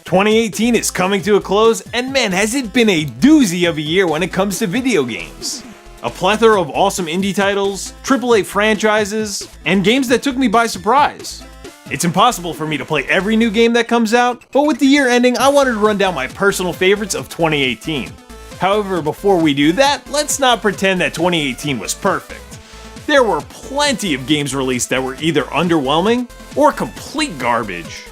2018 is coming to a close, and man, has it been a doozy of a year when it comes to video games. A plethora of awesome indie titles, AAA franchises, and games that took me by surprise. It's impossible for me to play every new game that comes out, but with the year ending, I wanted to run down my personal favorites of 2018. However, before we do that, let's not pretend that 2018 was perfect. There were plenty of games released that were either underwhelming or complete garbage.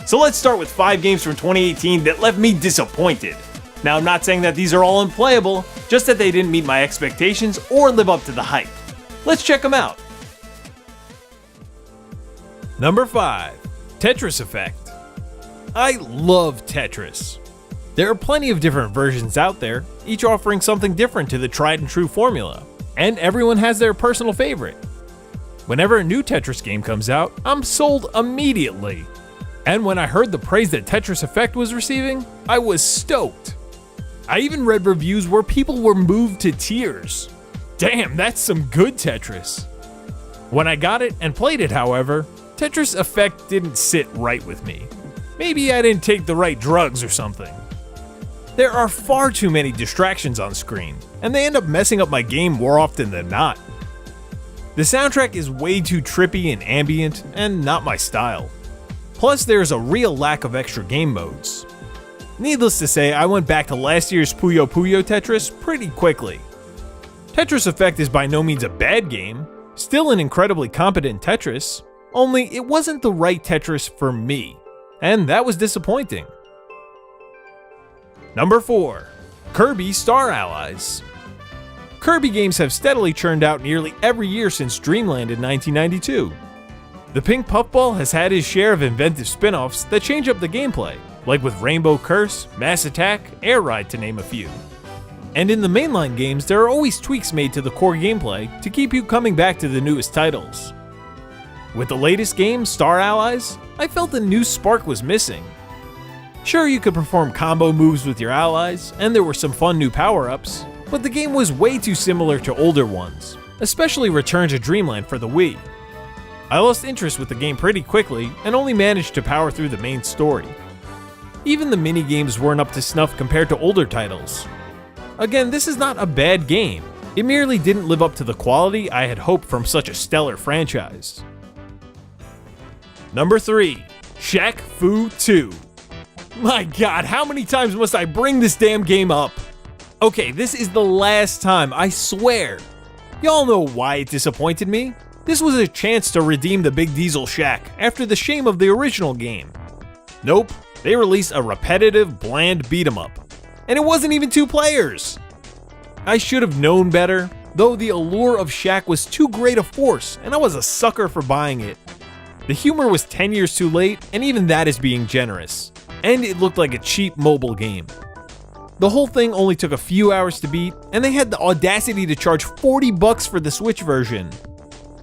So let's start with 5 games from 2018 that left me disappointed. Now, I'm not saying that these are all unplayable, just that they didn't meet my expectations or live up to the hype. Let's check them out. Number 5. Tetris Effect. I love Tetris. There are plenty of different versions out there, each offering something different to the tried and true formula, and everyone has their personal favorite. Whenever a new Tetris game comes out, I'm sold immediately. And when I heard the praise that Tetris Effect was receiving, I was stoked. I even read reviews where people were moved to tears. Damn, that's some good Tetris. When I got it and played it, however, Tetris Effect didn't sit right with me. Maybe I didn't take the right drugs or something. There are far too many distractions on screen, and they end up messing up my game more often than not. The soundtrack is way too trippy and ambient, and not my style. Plus, there's a real lack of extra game modes. Needless to say, I went back to last year's Puyo Puyo Tetris pretty quickly. Tetris Effect is by no means a bad game, still an incredibly competent Tetris, only it wasn't the right Tetris for me, and that was disappointing. Number 4. Kirby Star Allies. Kirby games have steadily churned out nearly every year since Dreamland in 1992. The Pink Puffball has had his share of inventive spin-offs that change up the gameplay, like with Rainbow Curse, Mass Attack, Air Ride to name a few. And in the mainline games, there are always tweaks made to the core gameplay to keep you coming back to the newest titles. With the latest game, Star Allies, I felt a new spark was missing. Sure, you could perform combo moves with your allies, and there were some fun new power-ups, but the game was way too similar to older ones, especially Return to Dreamland for the Wii. I lost interest with the game pretty quickly, and only managed to power through the main story. Even the mini-games weren't up to snuff compared to older titles. Again, this is not a bad game, it merely didn't live up to the quality I had hoped from such a stellar franchise. Number 3. Shaq Fu 2. My god, how many times must I bring this damn game up? Okay, this is the last time, I swear. Y'all know why it disappointed me. This was a chance to redeem the Big Diesel Shaq after the shame of the original game. Nope, they released a repetitive, bland beat-em-up. And it wasn't even 2 players. I should have known better, though the allure of Shaq was too great a force, and I was a sucker for buying it. The humor was 10 years too late, and even that is being generous. And it looked like a cheap mobile game. The whole thing only took a few hours to beat, and they had the audacity to charge $40 for the Switch version.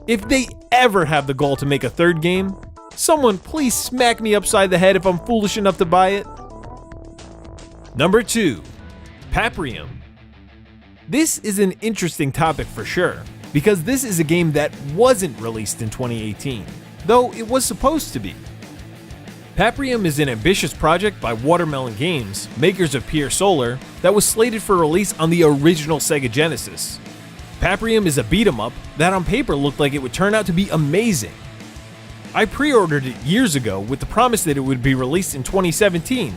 If they ever have the gall to make a third game, someone please smack me upside the head if I'm foolish enough to buy it. Number 2. Paprium. This is an interesting topic for sure, because this is a game that wasn't released in 2018, though it was supposed to be. Paprium is an ambitious project by Watermelon Games, makers of Pier Solar, that was slated for release on the original Sega Genesis. Paprium is a beat-em-up that on paper looked like it would turn out to be amazing. I pre-ordered it years ago with the promise that it would be released in 2017,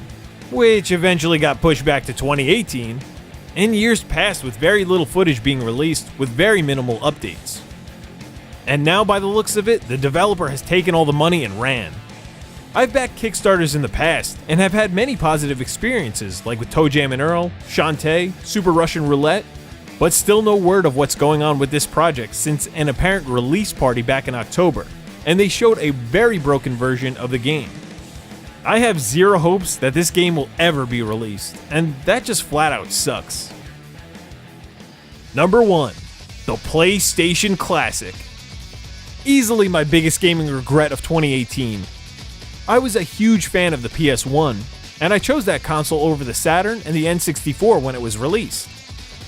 which eventually got pushed back to 2018, and years passed with very little footage being released with very minimal updates. And now by the looks of it, the developer has taken all the money and ran. I've backed Kickstarters in the past and have had many positive experiences like with ToeJam and Earl, Shantae, Super Russian Roulette, but still no word of what's going on with this project since an apparent release party back in October, and they showed a very broken version of the game. I have zero hopes that this game will ever be released, and that just flat out sucks. Number 1. The PlayStation Classic. Easily my biggest gaming regret of 2018. I was a huge fan of the PS1, and I chose that console over the Saturn and the N64 when it was released.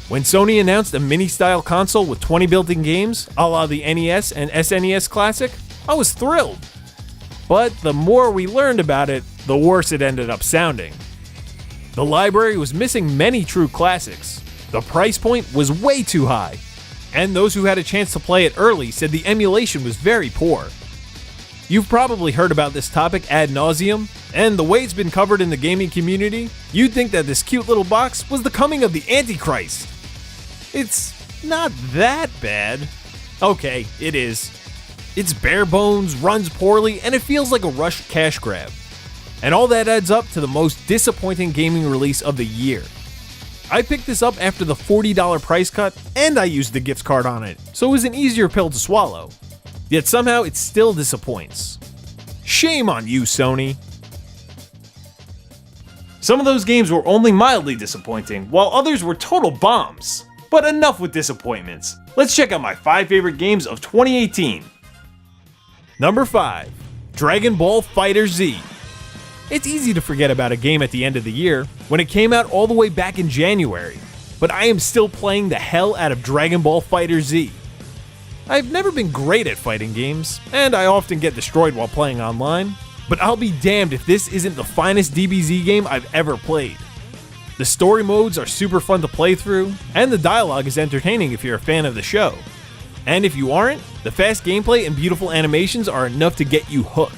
When Sony announced a mini-style console with 20 built-in games, a la the NES and SNES Classic, I was thrilled. But the more we learned about it, the worse it ended up sounding. The library was missing many true classics, the price point was way too high, and those who had a chance to play it early said the emulation was very poor. You've probably heard about this topic ad nauseum, and the way it's been covered in the gaming community, you'd think that this cute little box was the coming of the Antichrist. It's not that bad. Okay, it is. It's bare bones, runs poorly, and it feels like a rushed cash grab. And all that adds up to the most disappointing gaming release of the year. I picked this up after the $40 price cut, and I used the gift card on it, so it was an easier pill to swallow. Yet somehow it still disappoints. Shame on you, Sony. Some of those games were only mildly disappointing, while others were total bombs. But enough with disappointments. Let's check out my 5 favorite games of 2018. Number 5. Dragon Ball FighterZ. It's easy to forget about a game at the end of the year, when it came out all the way back in January, but I am still playing the hell out of Dragon Ball FighterZ. I've never been great at fighting games, and I often get destroyed while playing online, but I'll be damned if this isn't the finest DBZ game I've ever played. The story modes are super fun to play through, and the dialogue is entertaining if you're a fan of the show. And if you aren't, the fast gameplay and beautiful animations are enough to get you hooked.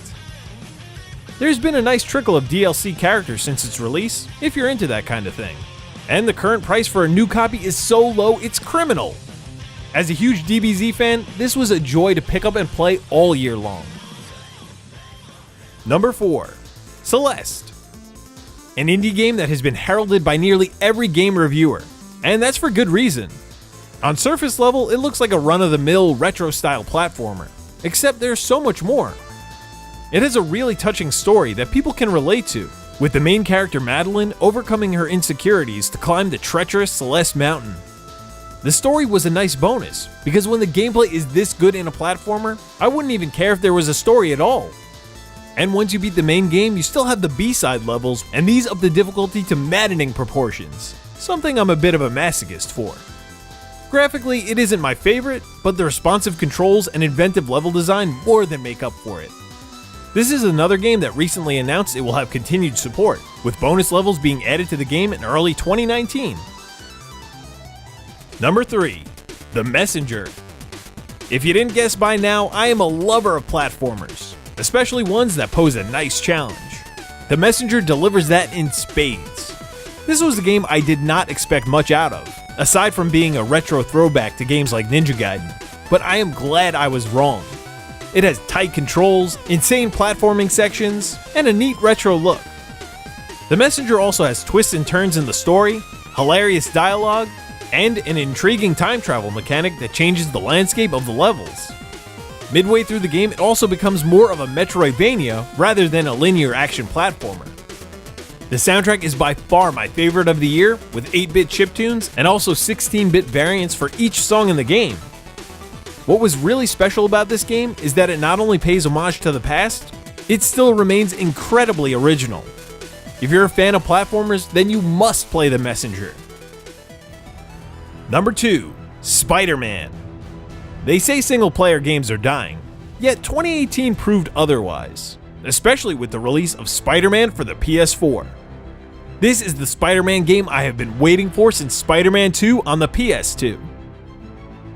There's been a nice trickle of DLC characters since its release, if you're into that kind of thing. And the current price for a new copy is so low, it's criminal. As a huge DBZ fan, this was a joy to pick up and play all year long. Number 4. Celeste. An indie game that has been heralded by nearly every game reviewer, and that's for good reason. On surface level, it looks like a run-of-the-mill retro-style platformer, except there's so much more. It has a really touching story that people can relate to, with the main character Madeline overcoming her insecurities to climb the treacherous Celeste Mountain. The story was a nice bonus, because when the gameplay is this good in a platformer, I wouldn't even care if there was a story at all. And once you beat the main game, you still have the B-side levels, and these up the difficulty to maddening proportions, something I'm a bit of a masochist for. Graphically, it isn't my favorite, but the responsive controls and inventive level design more than make up for it. This is another game that recently announced it will have continued support, with bonus levels being added to the game in early 2019. Number 3. The Messenger. If you didn't guess by now, I am a lover of platformers, especially ones that pose a nice challenge. The Messenger delivers that in spades. This was a game I did not expect much out of, aside from being a retro throwback to games like Ninja Gaiden, but I am glad I was wrong. It has tight controls, insane platforming sections, and a neat retro look. The Messenger also has twists and turns in the story, hilarious dialogue, and an intriguing time travel mechanic that changes the landscape of the levels. Midway through the game, it also becomes more of a Metroidvania rather than a linear action platformer. The soundtrack is by far my favorite of the year, with 8-bit chiptunes and also 16-bit variants for each song in the game. What was really special about this game is that it not only pays homage to the past, it still remains incredibly original. If you're a fan of platformers, then you must play The Messenger. Number 2. Spider-Man. They say single-player games are dying, yet 2018 proved otherwise, especially with the release of Spider-Man for the PS4. This is the Spider-Man game I have been waiting for since Spider-Man 2 on the PS2.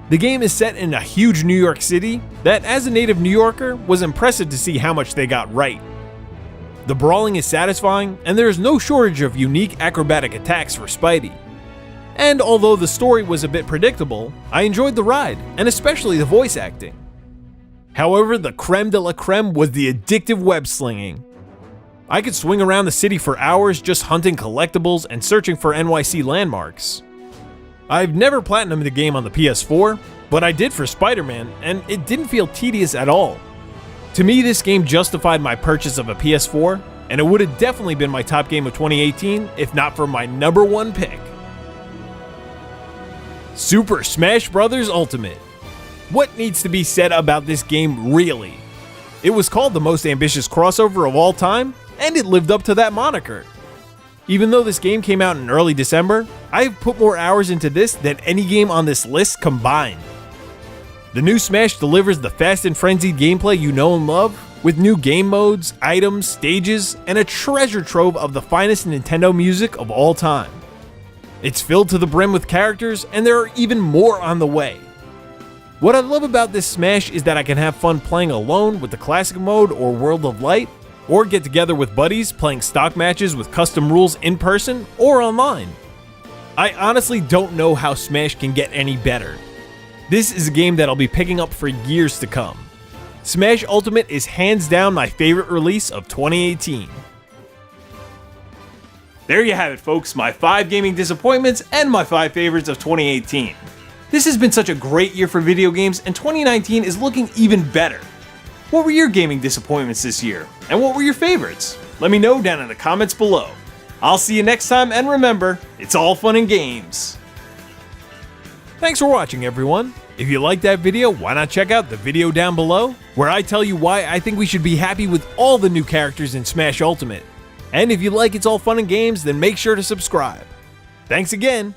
The game is set in a huge New York City that, as a native New Yorker, was impressive to see how much they got right. The brawling is satisfying, and there is no shortage of unique acrobatic attacks for Spidey. And although the story was a bit predictable, I enjoyed the ride, and especially the voice acting. However, the creme de la creme was the addictive web slinging. I could swing around the city for hours just hunting collectibles and searching for NYC landmarks. I've never platinumed the game on the PS4, but I did for Spider-Man, and it didn't feel tedious at all. To me, this game justified my purchase of a PS4, and it would have definitely been my top game of 2018 if not for my number 1 pick. Super Smash Bros. Ultimate. What needs to be said about this game really? It was called the most ambitious crossover of all time, and it lived up to that moniker. Even though this game came out in early December, I've put more hours into this than any game on this list combined. The new Smash delivers the fast and frenzied gameplay you know and love, with new game modes, items, stages, and a treasure trove of the finest Nintendo music of all time. It's filled to the brim with characters, and there are even more on the way. What I love about this Smash is that I can have fun playing alone with the Classic Mode or World of Light, or get together with buddies playing stock matches with custom rules in person or online. I honestly don't know how Smash can get any better. This is a game that I'll be picking up for years to come. Smash Ultimate is hands down my favorite release of 2018. There you have it, folks, my 5 gaming disappointments and my 5 favorites of 2018. This has been such a great year for video games, and 2019 is looking even better. What were your gaming disappointments this year? And what were your favorites? Let me know down in the comments below. I'll see you next time, and remember, it's all fun and games. Thanks for watching, everyone. If you liked that video, why not check out the video down below, where I tell you why I think we should be happy with all the new characters in Smash Ultimate. And if you like It's All Fun and Games, then make sure to subscribe. Thanks again.